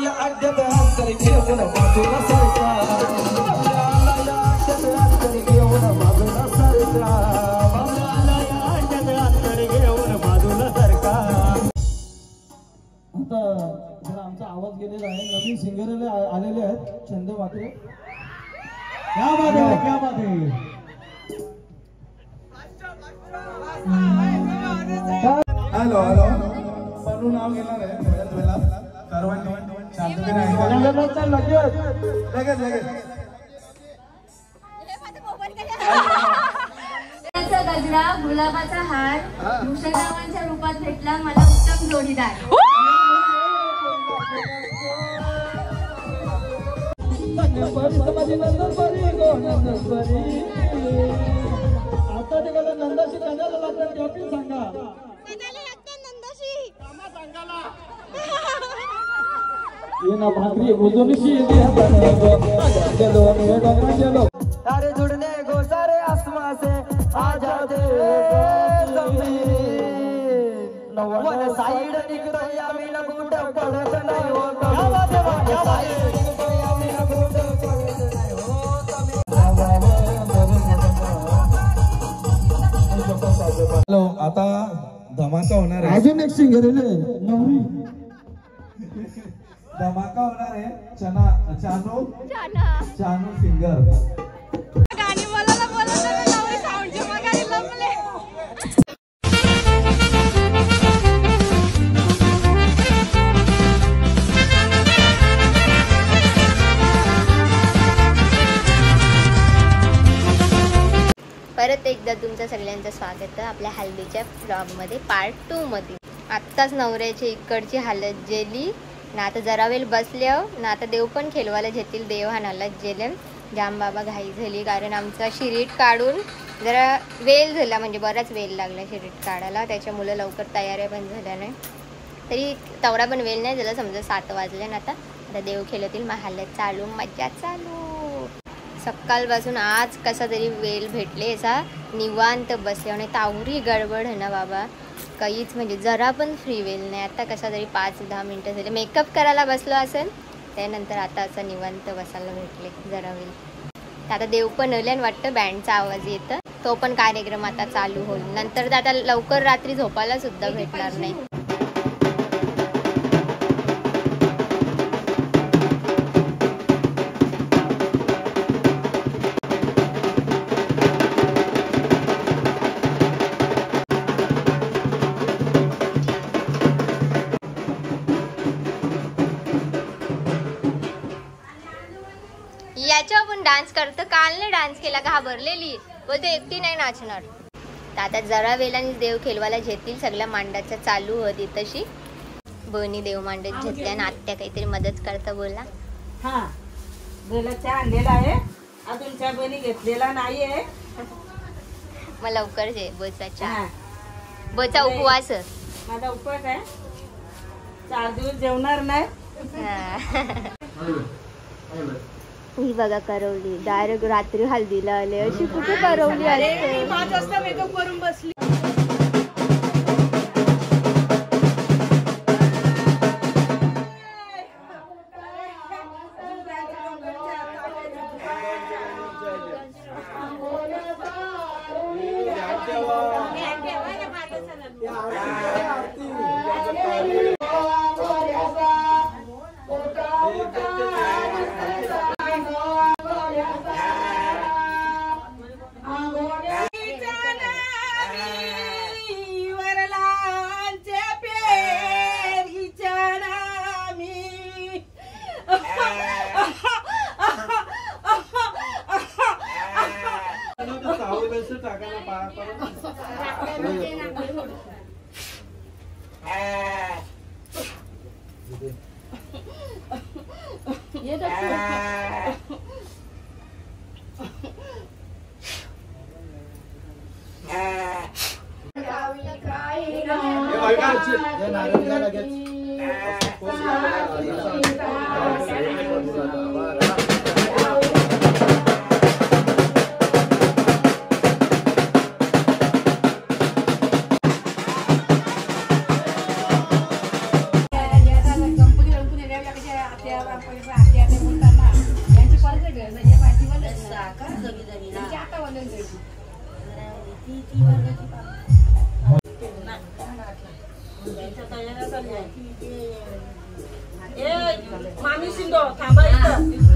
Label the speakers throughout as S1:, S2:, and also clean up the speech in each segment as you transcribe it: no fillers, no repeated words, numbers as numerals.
S1: या अड्ड्यात अंतर घेऊन बाजूला सरका या अड्ड्यात अंतर घेऊन बाजूला सरका आता जरा आमचा आवाज गेलेला आहे नवीन सिंगर आलेले आहेत छंद वाकरे क्या बात है क्या बात है हॅलो हॅलो म्हणून नाव घेणार आहे थोड्या कारवाई शांततेने लगेच
S2: गजरा गुलाबाचा हार भूषणावांच्या रूपात भेटला मला उत्तम जोडीदार आता ते मला नंदाशी कानाला लागतात त्यातील सांगा ये ना भाकरी बुजुर्गशी चलो
S1: तारे जुड़ने को सारे आसमां से आ जाते वन साइड निकलो या मीना गुट पड़त नहीं हो क्या बात है क्या बात हॅलो आता धमाका होणार आहे अजून एक सिंगर नवरी धमाका होणार आहे चानू सिंगर
S3: गाणी बोलायला नवरी साऊंडची मगारी लपले
S2: परत एकदा तुमचं सगळ्यांचं स्वागत आहे आपल्या हल्दीच्या व्लॉगमध्ये पार्ट 2 मध्ये। आत्ताच नवऱ्याची इकडची हालत गेली ना आता जरा वेळ बसले ना आता देव पण खेळवायला घेतील देव हाणाला गेले जाम बाबा घाई झाली कारण आमचा शिरीट काढून जरा वेळ झाला म्हणजे बराच वेळ लागला शिरीट काढायला त्याच्यामुळे लवकर तयाऱ्या पण झाल्या नाही तरी तेवढा पण वेळ नाही झाला समजा 7 वाजले ना आता देव खेळतील मग हालत चालू मज्जा चालू सकाळपासून आज कसा तरी वेळ भेटले असा निवांत बसले आणि तावरी गडबड आहे ना बाबा काहीच म्हणजे जरा पण फ्री वेळ नाही आता कसा तरी 5-10 मिनटं झाले मेकअप करायला बसलो असेल त्यानंतर आता असं निवांत बसायला भेटले जरा वेळ आता देव पण आले आणि वाटतं बँडचा आवाज येतं तो पण कार्यक्रम आता चालू होईल नंतर आता लवकर रात्री झोपायला सुद्धा भेटणार नाही याच्यावर पण डान्स करतं काल नाही डान्स केला घाबरलेली बोलते एकटी नाही नाचणार आता जरा वेळाने देव खेळवायला घेतील सगळ्या मांडाचा चालू होती तशी बहिणी देव मांडत घेतल्या आणि आत्या काहीतरी मदत करता बोला
S4: हा बोलाचा आणलेला आहे अजून चहा बहिणी घेतलेला नाहीये
S2: मग लवकर जे बोचा बोचा उपवास
S4: माझा उपवास आहे 4 दिवस जेवणार नाही
S2: ही बघा करवली डायरेक्ट रात्री हल्दीला आले अशी कुठे करवली असते
S3: 5 वाजता मेकअप करून बसली आत्या बापाची आत्या ते बोलताना यांची पडते घर म्हणजे पाठी वर साखर जमी जमी ना आता वलन जायची ती वर्गाची
S4: मामी शिंदो थांबा इथं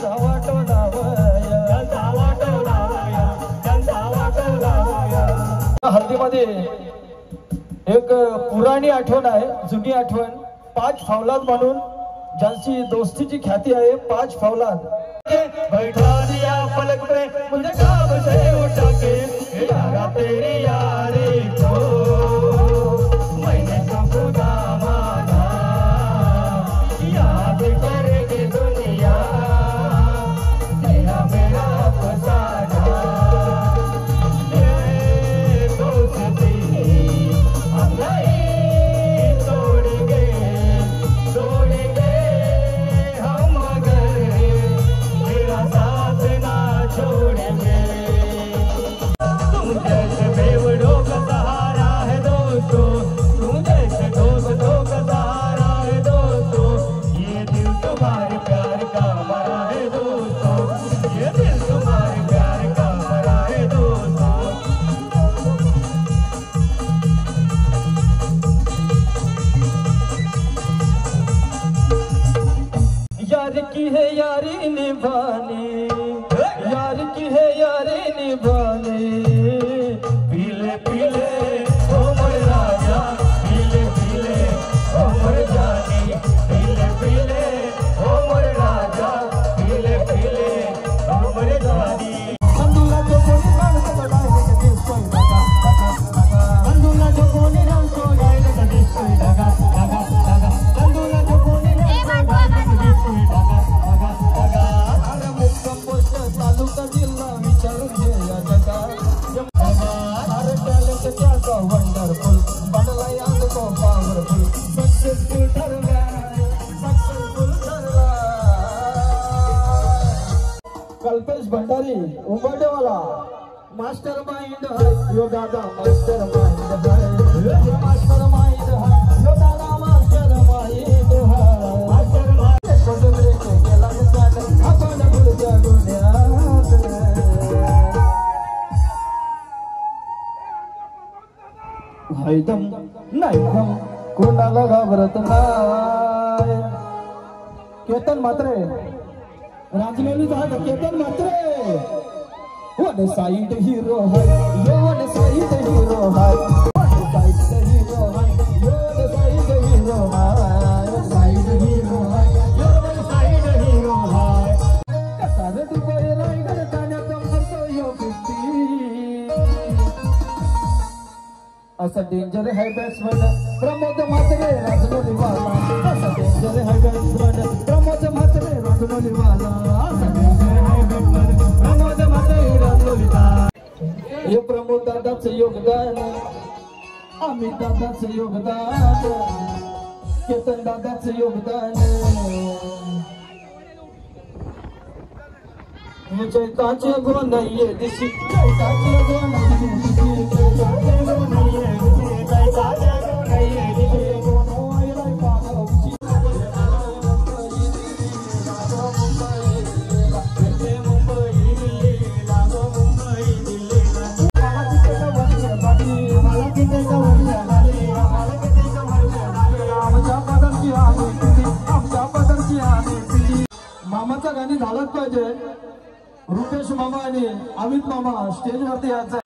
S1: जावा हळदीमध्ये एक पुराणी आठवण आहे, जुनी आठवण. 5 फौलाद म्हणून ज्यांची दोस्तीची ख्याती आहे. 5 फौलाद बैठा दिया पलक पे मुझे ख्वाब से उठा के यारा तेरी यारी को मैंने तो खुदा माना याद करेगी दुनिया तेरा मेरा फसाना ये दोस्ती हम नहीं तोड़ेंगे हम मगर तेरा साथ ना छोड़ेंगे. तुम जैसे बेवड़ों का सहारा है दोस्तों, तुम जैसे दोस्तों का सहारा है दोस्तों. ये दिल तुम्हारे प्यार का मरा है दोस्तों, ये दिल तुम्हारे प्यार का मरा है दोस्तों. यार की है यारी निभानी, यार की है यारी निभानी. पीले पीले ओ मोर राजा, पीले पीले ओ मोर जानी. पीले पीले ओ मोर राजा, पीले पीले ओ मोर जानी. बंधुला जो कोणी माणसं बघायला कधी सोय ढगा ढगा. बंधुला जो कोणी राम सोडायला कधी सोय ढगा ढगा ढगा. बंधुला जो कोणी राम सोडायला कधी सोय ढगा ढगा ढगा. अरे मुक्काम पोस्ट तालुका जिल्हा विचारून घे या जगा. अरे टॅलेंट त्याचा वंडरफुल बनलाय आज तो पॉवरफुल. सक्सेसफुल ठरला, सक्सेसफुल ठरला. कल्पेश भंडारी उंबरडेवाला मास्टर माइंड है यो दादा, मास्टर माइंड है यो मास्टर माइंड है यो दादा, मास्टर माइंड है. मास्टर माइंड छोटे ब्रेक केला चाल आपण पुढच्या गुन्ह्यात. हैदम नाही दम कोणाला घाबरत नाही. केतन मात्रे राजमौली झाड. केतन मात्रे वन साइड हीरो है यो, वन साइड हीरो है, वन साइड हीरो है यो, वन साइड हीरो है, वन साइड हीरो है यो, वन साइड हीरो है. कसा रे दुबई रायगड ठाण्यात मरतो यो बिट्टी. असा डेंजर है बॅट्समन प्रमोद म्हात्रे राजमौली वाला. असा डेंजर है बॅट्समन प्रमोद म्हात्रे राजमौली वाला. असा डेंजर है बॅट्समन प्रमोद म्हात्रे राजमौली वाला. हे प्रमोद दादाचं योगदान, अमित दादाचं योगदान, केतन दादाचं योगदान. हे चैताचे गुण नाहीये दिशी, चैताचे गुण नाहीये दिशी, चैताचे गुण नाहीये दिशी, चैताचे गुण नाहीये दिशी. गोनवाईला पागवची मुंबई दिल्ली लागो, मुंबई दिल्ली. मला किती का वर्ष झाली, मला किती का वर्ष झाली, मला किती का वर्ष झाली. आमच्या पदरची आम्ही पिढी, आमच्या पदरची आम्ही पिढी. मामाचं गाणी झालंच पाहिजे. रुपेश मामा आणि अमित मामा स्टेज वरती यायचं.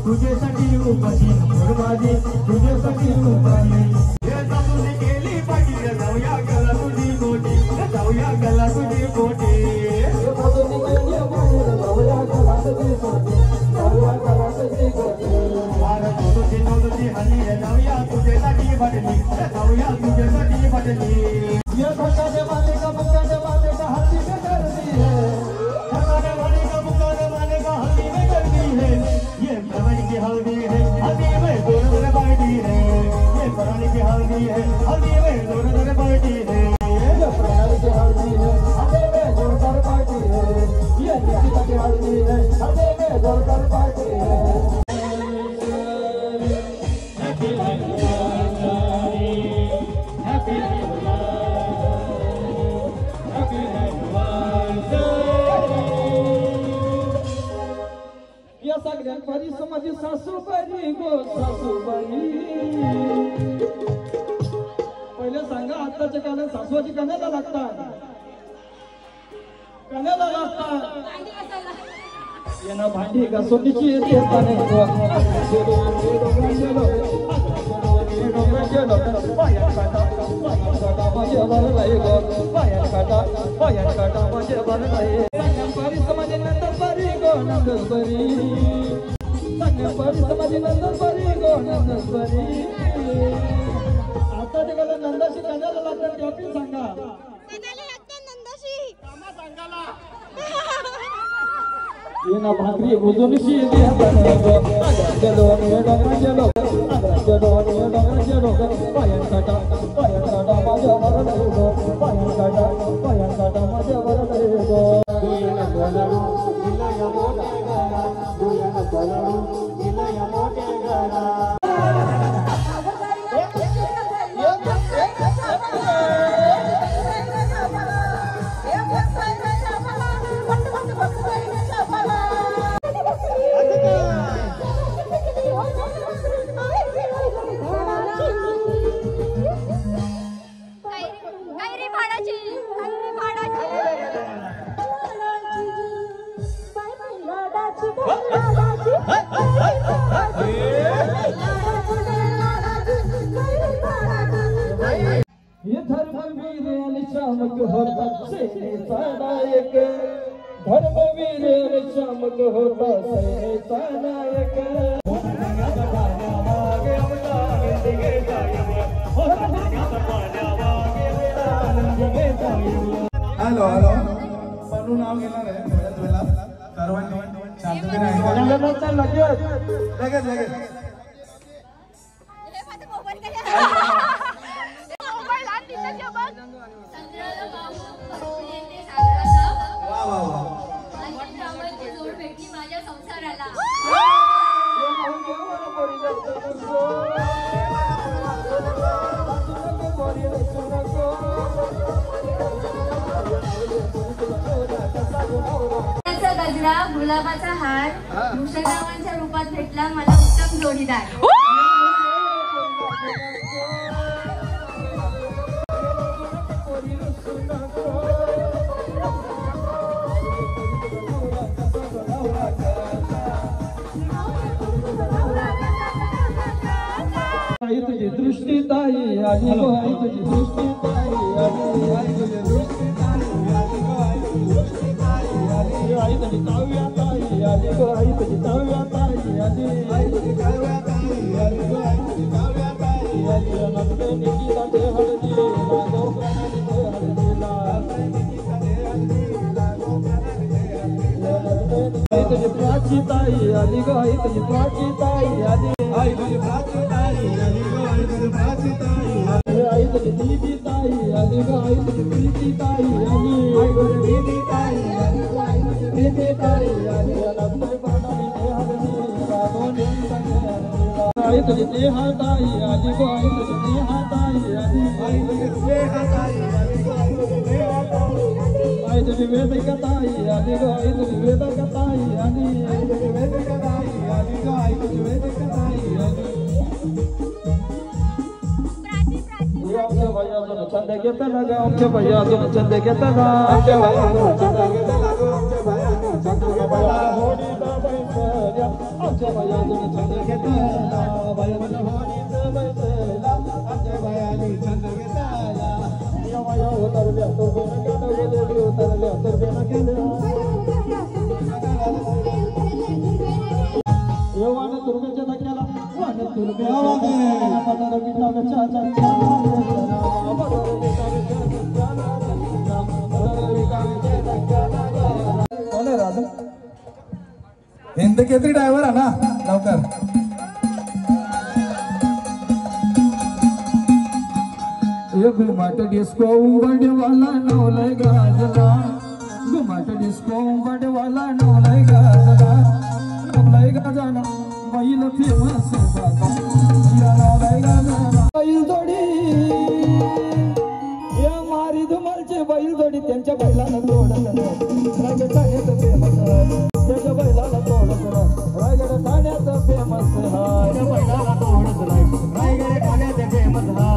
S1: तुझ्यासाठी उपाशी माझी तुझ्यासाठी उपाशी केली पाहिजे जाऊया गला तुझी मोठी जाऊया गला तुझी मोठी जाऊया तुझ्यासाठी बदली जाऊया तुझ्यासाठी बदली ये भक्काने माने का हल्दी में कर दी है भक्काने माने का हल्दी में कर दी है ये परवानी की हल्दी है हल्दी में दोनों बाल्टी है ये परवानी की हल्दी है हल्दी में दोनों बाल्टी है ये परवानी की हल्दी है हल्दी में जोरदार पार्टी है ये निकिता की हल्दी है हल्दी में जोरदार पार्टी है सगळ्यांपारी समाधी सासूबाई गो सासूबाई पहिले सांगा आताच्या काळात सासूबाई कण्याला लागतात यांना भांडी घासूनची येते समाधी नंतर बरी गो नंतर बरी समाधी नंतर बरी गो नंतर बरी आता ते मला नंदाशी कण्याला लागतात ते आपण सांगा येना भाकरी बुजूनशी चलो चलो पायन काटा माझ्या बरं पायन काटा माझ्या बरं ये धर्मवीर निशामक होता सेनेचा नायक धर्मवीर निशामक होता सेनेचा नायक
S5: हॅलो बनू नाव घेणार आहे थोड्याच वेळात सर्वांनी शांततेने ऐका लगेच
S6: गजरा गुलाबाचा हार भूषणावांच्या रूपात भेटला मला उत्तम जोडीदार
S1: आई तुझी दृष्टी ताई आली गो आई तुझी दृष्टी ताई आली आई तुझी दृष्टी ताई आली गो आई तुझी दृष्टी ताई आली आई तुझी काव्या ताई आली गो आई तुझी काव्या ताई आली आई तुझी काव्या ताई आली गो आई तुझी काव्या ताई आली नंदे निकिता दे हळदी लागो प्राणी दे हळदीला निकिता दे हळदी लागो प्राणी दे हळदीला आई तुझी प्राची ताई आली गो आई तुझी प्राची ताई आली आई तुझी प्राची ताई आली गो आई तुझी प्राची ताई आली आई तुझी दीदी ताई आली गो आई तुझी प्रीती ताई आली आई तुझी दीदी ताई आली गो आई तुझी प्रीती ताई आली नंदे प्राणी दे हळदी लागो निकिता आई तुझी देहा ताई आली गो आई तुझी देहा ताई आली आई तुझी देहा ताई आली गो आई तुझी देहा ताई आई तुझी वेदिका ताई आली गो आई तुझी वेदिका ताई आली आई तुझी वेदिका ताई आली गो आई तुझी वेदिका ताई आली आमच्या भैया तुला चंद घेता ना ग आमच्या भैया तुला चंद घेता ना आमच्या भैया तुला चंद घेता ना ग आमच्या भैया तुला चंद घेता ना होडी दा बैसल्या आमच्या भैया तुला चंद घेता ना भैया तुला होडी दा बैसल्या आमच्या भैया तुला चंद घेता ना या भैया उतरल्या तो बेना गेला गेली उतरल्या तर बेना गेल्या येवान तुर्ब्याच्या धक्क्याला वान तुर्ब्या वागे पदर बिटा
S5: कोण आहे राजा? हिंद केसरी ड्रायव्हर आहे ना, लवकर
S1: घुमाट डिस्को उंबडवाला नवलय गाजला, घुमाट डिस्को उंबडवाला नवलय गाजला, नवलय गाजला बैल फेमस बाबा या नवलय गाजला बैल जोडी या मारी धुमालचे बैल जोडी त्यांच्या बैलाला तोडत रायगड ठाण्याचं फेमस त्याच्या बैलाला तोडत रायगड ठाण्याचं फेमस हाय बैलाला तोडत रायगड ठाण्याचं फेमस हाय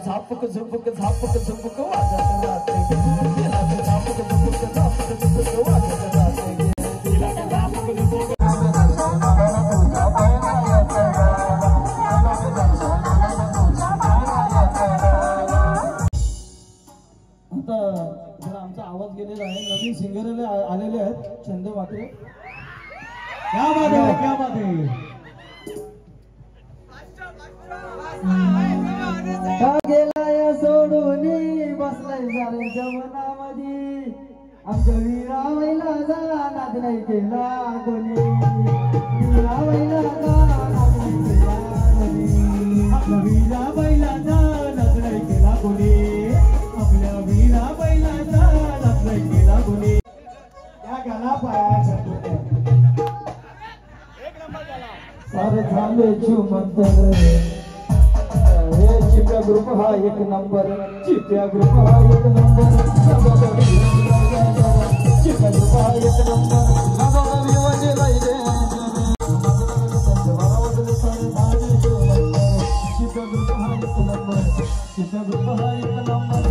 S1: झापक झुपक झापक झुपक वाजत राहते झापक झुपक झापक झुपक वाजत राहते आता जरा आमचा आवाज गेलेला आहे, नवीन सिंगर आलेले आहेत छंद मात्रे. क्या बात है, क्या बात है. का गेलाय सोडून बसलाय साऱ्यांच्या मनामध्ये, आमच्या वीराबाईला नाद नाही केला कोणी, वीराबाईला नाद नाही केला कोणी, आपल्या वीराबाईला नाद नाही केला कोणी, आपल्या वीराबाईला नाद नाही केला कोणी. त्या गाला पायाच्या सारे झाले झुमंतर. चिप्या ग्रुप हा एक नंबर, चिप्या ग्रुप हा एक नंबर, चिप्या ग्रुप हा एक नंबर. चिप्या ग्रुप हा एक नंबर, चिप्या ग्रुप हा एक नंबर, चिप्या ग्रुप हा एक नंबर.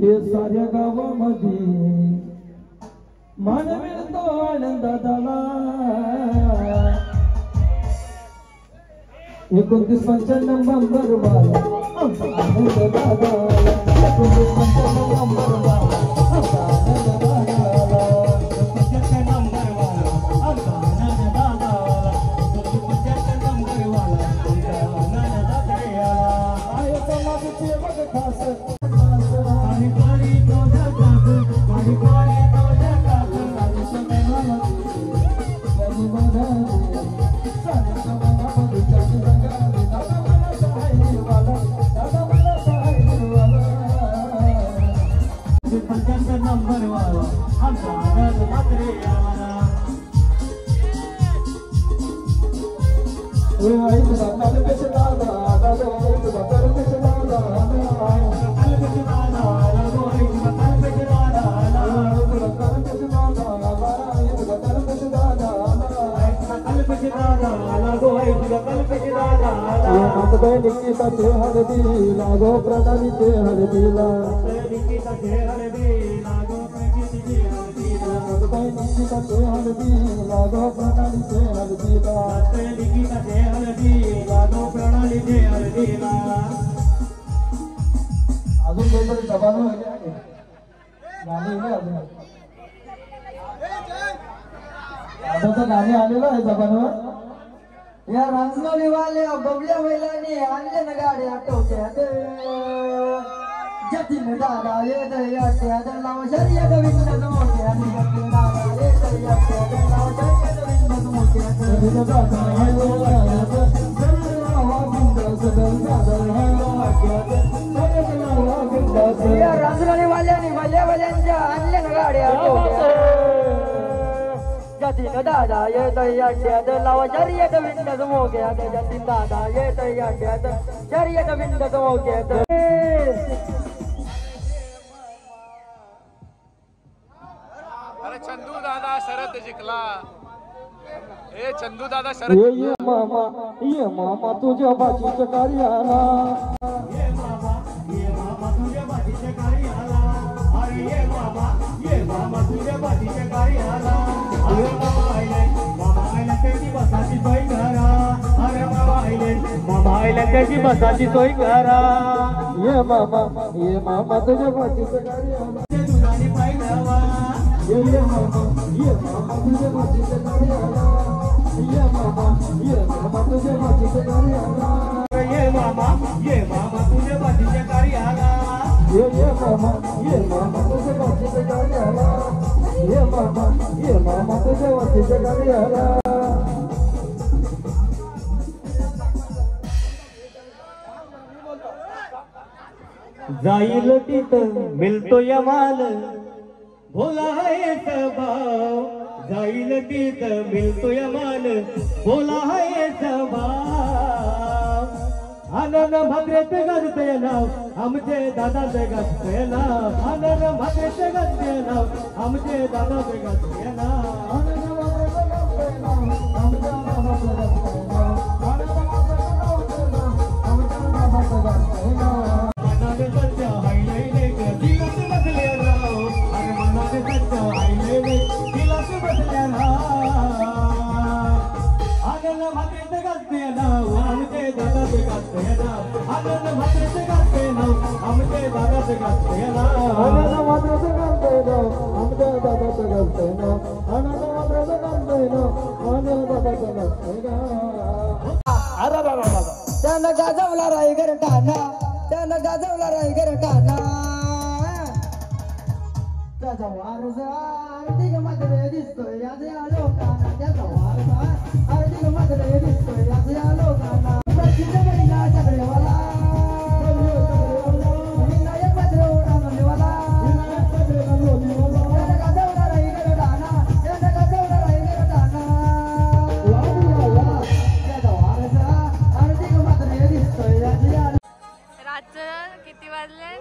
S1: हे साऱ्या गावामध्ये मानवी तो आनंद झाला. 29-95 नंबर वाला आनंद झाला, 29-95 नंबर वाला आनंद झाला, 95 नंबर वाला आनंद झाला, 95 नंबर वाला आनंद झाला. आहे समाजचे बघ खास नंबर वाला आमचा आनंद मात्रे आला. आई दादा निकिताचे हळदी लागो प्रणालीचे हळदीला निकिताचे हळदी लागो प्रणालीचे हळदीला अजून काहीतरी दबाव गाणी अजून आताचं गाणी आलेलं आहे जबानवर या रांजणोली वाल्या बबल्या महिलांनी आणले ना गाड्या टोक्यात जतीन दादा येत याट्यात लाव शर्यत विंडत मोठ्यात जतीन दादा येत याट्यात लाव शर्यत विंडत मोठ्यात या रांजणोली वाल्यांनी भल्या आणले ना गाड्या जतीन दादा येत याट्यात लाव शर्यत विंडत मोठ्यात जतीन दादा येत याट्यात शर्यत विंडत मोठ्यात
S7: अरे चंदू दादा शरद जिंकला ए चंदू दादा शरद
S1: ये मामा तुझ्या बाजीच्या कार्याला
S8: ये मामा तुझ्या बाजीच्या कार्याला अरे ये मामा तुझ्या बाजीच्या कार्याला अरे मामा आयले त्याची बसाची सोय करा अरे मामा आयले त्याची बसाची सोय करा
S1: ये मामा तुझ्या बाजीच्या कार्याला
S8: दुधाने पाहिल्यावा
S1: ये मामा तुझ्या बाजीच्या कार्याला ये मामा तुझ्या बाजीच्या कार्याला
S8: ये मामा तुझ्या बाजीच्या कार्याला
S1: ये मामा तुझ्या बाजीच्या कार्याला ये मामा तुझ्या बाजीच्या कार्याला
S8: जाईल तिथं मिळतो या माल भोला आहे स्वभाव जाईल तिथं मिळतो या माल भोला आहे स्वभाव आनंद भाकरेचे गाजते नाव आमचे दादाचे गाजते नाव आनंद भाकरेचे गाजते नाव आमचे दादाचे गाजते नाव मनाने सत्य हायले दिलास बसले राव अरे मनाने सत्य हायले दिलास बसले राव आनंद भाकरेचे गाजते नाव आमचे दादाचे गाजते नाव आनंद भाकरेचे गाजते नाव आमचे दादाचे गाजते नाव
S1: आनंद मात्र गाजते नाव आमच्या दादाचं गाजते नाव आनंद मात्र गाजते नाव आमच्या दादाचं गाजते नाव त्यानं गाजवला राई गरटाना त्यानं गाजवला राई गरटाना त्याचा वारस आरती मध्ये दिसतोय आज या लोकांना त्याचा वारस आरती मध्ये दिसतोय आज या लोकांना प्रसिद्ध महिला सगळेवाला विनायक पत्र उडावलेवाला त्यानं गाजवला राई गरटाना त्यानं गाजवला राई गरटाना त्याचा वारस आरती मध्ये दिसतोय आज या
S6: रातचं किती वाजले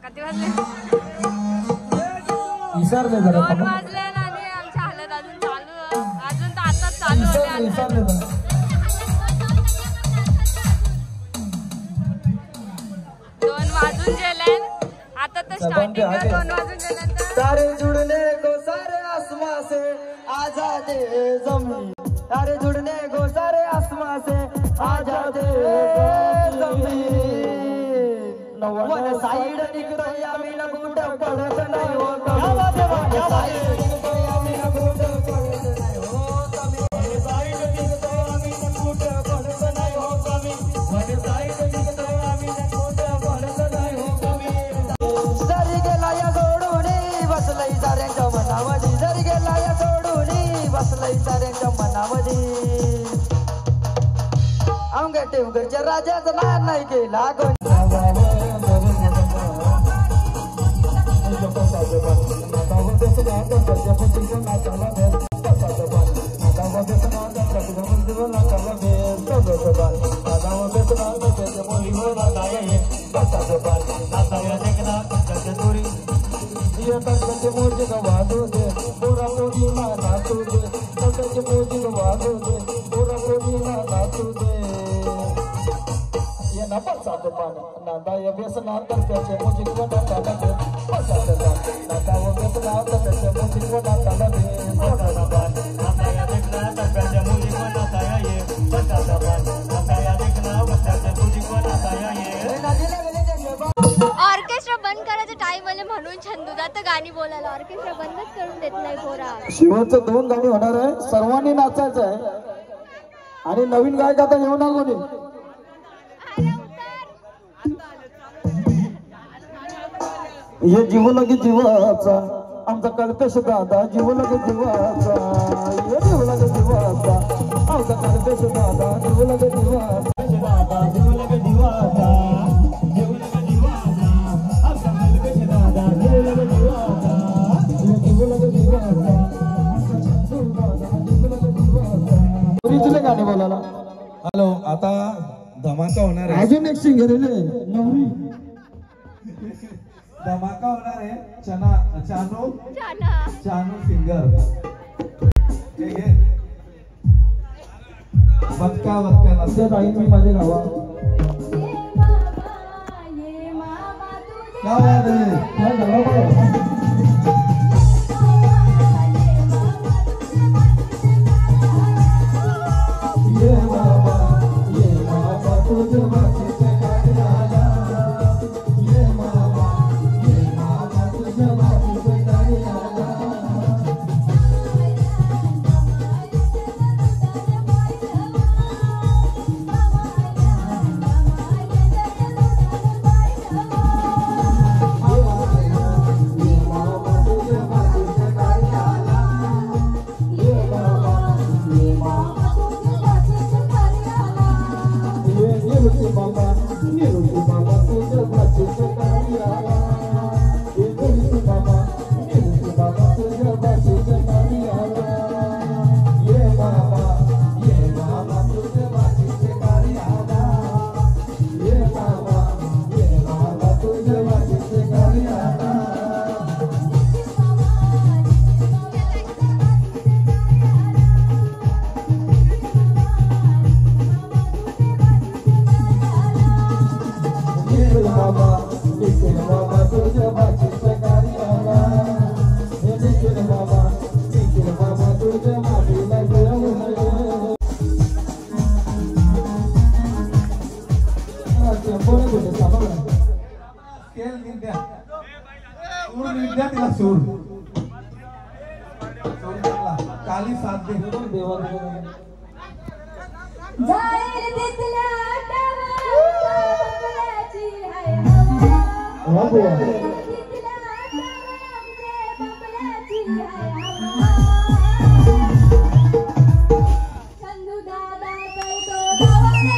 S6: किती वाजले
S1: विसरले
S6: 2 वाजले आणि आमची हालत अजून तर आताच चालू होते 2 वाजून गेले आता तर स्टार्टिंग 2 वाजून गेल्यानंतर
S1: सारे जुड़ने को सारे आसमां से आजाद जमीन सारे जुड़ने को सारे आसमां से आजाद जमीन वन साइड निकतोय आम्ही न कुठ पडत नाही हो वन साइड निकतोय आम्ही न कुठ पडत नाही हो कमी वन साइड निकतोय आम्ही न कुठ पडत नाही हो कमी वन साइड निकतोय आम्ही न कुठ पडत नाही हो कमी जरी गेला या सोडून बसलंय साऱ्यांच्या मनामध्ये जरी गेला या सोडून बसलंय साऱ्यांच्या मनामध्ये आमच्या टेमगरच्या राजाचं नाव नाही केला कोण
S8: पटाचं पान नाचाया देखना पटाच्या दोरी ये तडकाचे मोजिक वाजू दे पोरा पोरीला नाचू दे तडकाचे मोजिक वाजू दे पोरा पोरीला नाचू दे ये ना पटाचं पान नाचाया व्यसना तडकाचे मोजिक नाचाला दे पटाचं पान नाचाया व्यसना तडकाचे मोजिक नाचाला दे पटाचं पान नाचाया देखना तडकाचे मोजिक नाचाया ये पटाचं पान नाचाया देखना पटाचे मोजिक नाचाया ये
S2: ऑर्केस्ट्रा बंद करायचं टाइम आले म्हणून छंदूदा तर गाणी बोलायला ऑर्केस्ट्रा बंदच करून देत नाही पोरा.
S1: शिवाचं 2 गाणी होणार आहे सर्वांनी नाचायचं आहे आणि नवीन गायक आता येऊ ना कोणी ये जीव लगे जीवाचा आमचा कल्पेश दादा जीव लगे जीवाचा ये जीव लगे जीवाचा आमचा कल्पेश दादा जीव लगे जीवाचा दादा जीव लगे जीवाचा जीव लगे जीवाचा आमचा कल्पेश दादा जीव लगे जीवाचा जीव लगे जीवाचा ओरिजिनल गाणी बोलायला.
S5: हॅलो आता धमाका होणार आहे.
S1: अजून एक सिंगर आहे नवरी
S5: धमाका होणार आहे. चानू सिंगर बदका
S1: त्या ताई मी माझे गावा
S5: क्या बात है
S1: त्या गावा ये बाबा तुझे बाकीचे काय आला ये बाबा तुझे बाकीचे काय आला
S5: काली साथ दे
S6: जाईल तिथल्या बंगल्याची हाय हवा तिथल्या बंगल्याची हाय हवा चंदू दादा करतो गावाला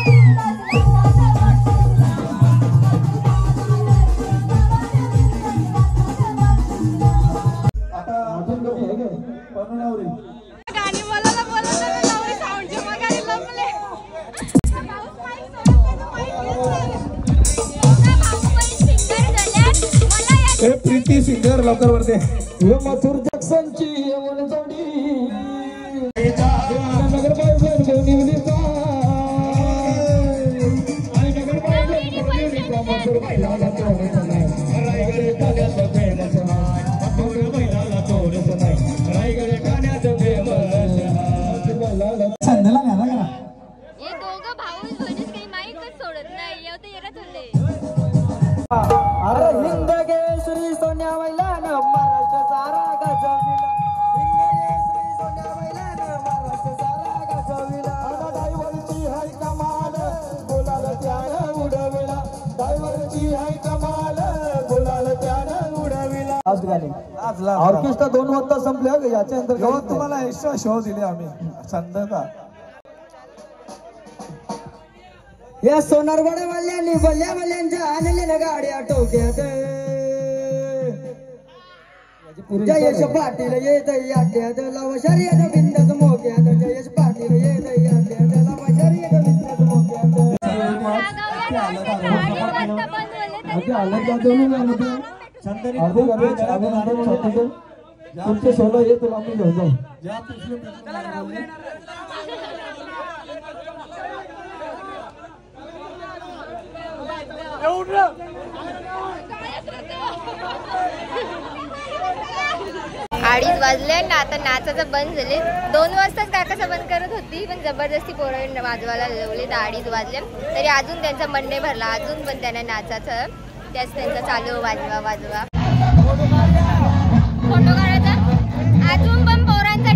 S5: आता अजून कमी आहे का पनोनावरी
S2: गाणी बोलायला नवरी साऊंडचे मग गाणी लपले.
S5: ए प्रीती सिंगर लवकर वरते
S1: हे मथुर जक्सनची येऊन जोडी नगर पाहिजे निवडीचा आणि नगर पाहिजे मथुर बैलाला तोडत नाही रायगड ठाण्याचं फेमस मथुर बैलाला तोडत नाही रायगड ठाण्याचं फेमस संध्याला घाला का
S2: हे दोघं भाऊ बहिणीच काही माईकच सोडत नाही एवढं येत होते.
S1: अरे हिंद केसरी सोन्या बैलान महाराष्ट्र सारा गाजविला हिंद केसरी सोन्या बैलान महाराष्ट्र सारा गाजविला ड्रायव्हरची हाय कमाल बोलाल त्यानं उडविला ड्रायव्हरची हाय कमाल बोलाल त्यानं उडविला. आज गाणी ऑर्केस्ट्रा 2 वाजता संपल्या याच्या नंतर
S5: तुम्हाला एक्स्ट्रा शो दिले आम्ही संध्याचा
S1: या सोनारवाडा वाल्यांनी भल्या भल्यांच्या आणलेल्या गाड्या टोक्यात जयेश पाटील येत याट्यात लाव शर्यत बिंदच मोक्यात जयेश पाटील येत याट्यात लाव शर्यत बिंदच मोक्यात.
S5: आधी अलग जातो ना मध्ये
S8: चंदनी
S5: आधी गाडी आधी गाडी छोटे तुमचे सोला ये तुला आम्ही घेऊन जाऊ
S8: ज्या पिशवी
S2: अडीच वाजले ना आता नाचाचं बंद झाले 2 वाजताच काकाचं बंद करत होती पण जबरदस्ती पोरं वाजवायला लावले तर 2:30 वाजले तरी अजून त्यांचा मन नाही भरला अजून पण त्यांना नाचाचं त्याच त्यांचं चालू वाजवा फोटो काढायचा अजून पण पोरांचा